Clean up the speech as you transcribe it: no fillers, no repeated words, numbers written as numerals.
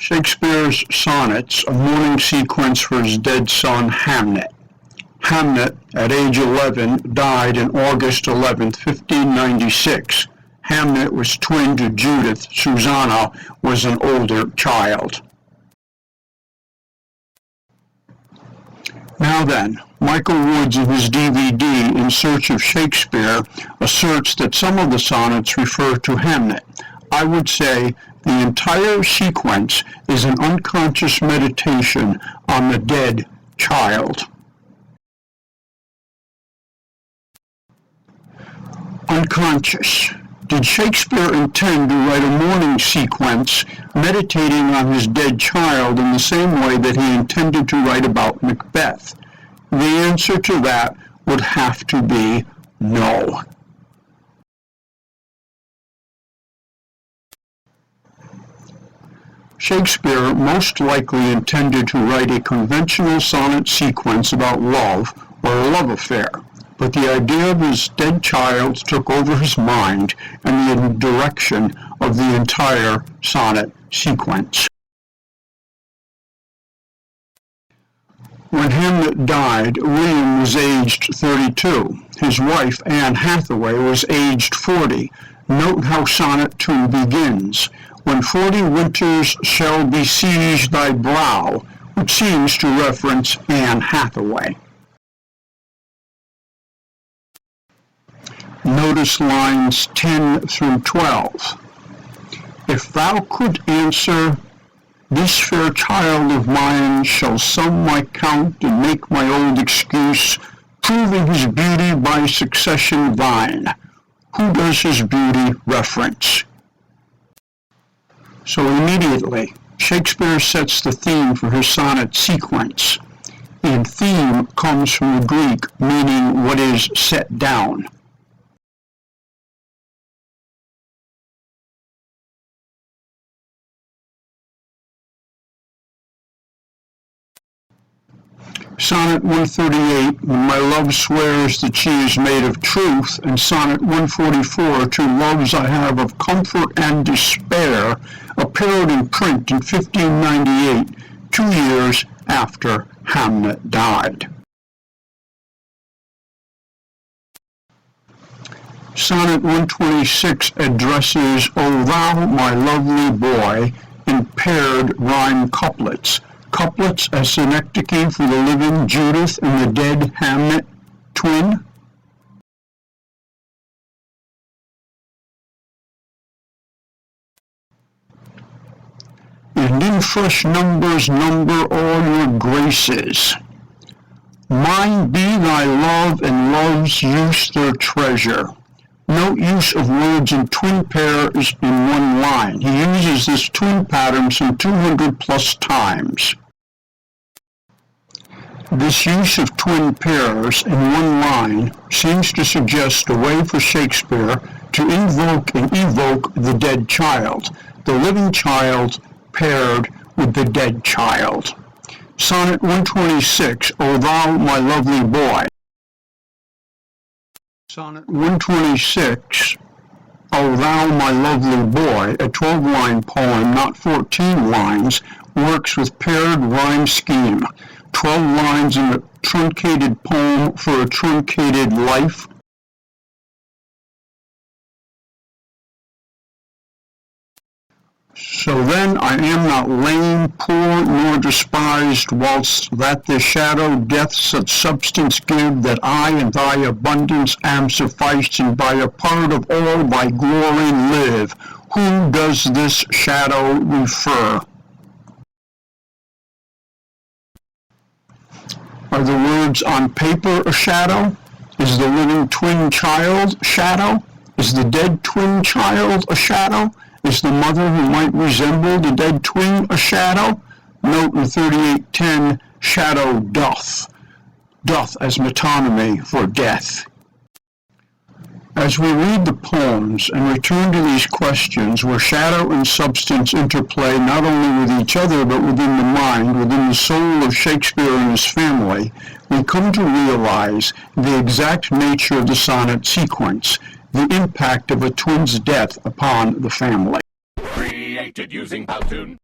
Shakespeare's sonnets, a mourning sequence for his dead son Hamnet. Hamnet, at age 11, died on August 11, 1596. Hamnet was twin to Judith. Susanna was an older child. Now then, Michael Woods in his DVD, In Search of Shakespeare, asserts that some of the sonnets refer to Hamnet. I would say the entire sequence is an unconscious meditation on the dead child. Unconscious. Did Shakespeare intend to write a mourning sequence meditating on his dead child in the same way that he intended to write about Macbeth? The answer to that would have to be no. Shakespeare most likely intended to write a conventional sonnet sequence about love or a love affair, but the idea of his dead child took over his mind and the direction of the entire sonnet sequence. When Hamlet died, William was aged 32. His wife, Anne Hathaway, was aged 40. Note how Sonnet 2 begins. When 40 winters shall besiege thy brow, which seems to reference Anne Hathaway. Notice lines 10 through 12. If thou could answer, this fair child of mine shall sum my count and make my old excuse, proving his beauty by succession thine. Who does his beauty reference? So immediately, Shakespeare sets the theme for his sonnet sequence. And theme comes from the Greek, meaning what is set down. Sonnet 138, when my love swears that she is made of truth, and Sonnet 144, two loves I have of comfort and despair, appeared in print in 1598, 2 years after Hamlet died. Sonnet 126 addresses, O thou my lovely boy, in paired rhyme couplets. Couplets as synecdoche for the living Judith and the dead Hamlet twin. And in fresh numbers number all your graces. Mine be thy love and love's use their treasure. Note use of words in twin pairs in one line. He uses this twin pattern some 200 plus times. This use of twin pairs in one line seems to suggest a way for Shakespeare to invoke and evoke the dead child, the living child paired with the dead child. Sonnet 126, O thou my lovely boy. Sonnet 126, O thou my lovely boy, a 12-line poem, not 14 lines, works with paired rhyme scheme. 12 lines in a truncated poem for a truncated life. So then I am not lame, poor, nor despised, whilst that the shadow doth such substance give, that I in thy abundance am sufficed, and by a part of all thy glory live. Who does this shadow refer? Are the words on paper a shadow? Is the living twin child shadow? Is the dead twin child a shadow? Is the mother who might resemble the dead twin a shadow? Note in 38:10, shadow doth. Doth as metonymy for death. As we read the poems and return to these questions where shadow and substance interplay not only with each other but within the mind, within the soul of Shakespeare and his family, we come to realize the exact nature of the sonnet sequence, the impact of a twin's death upon the family. Created using Powtoon.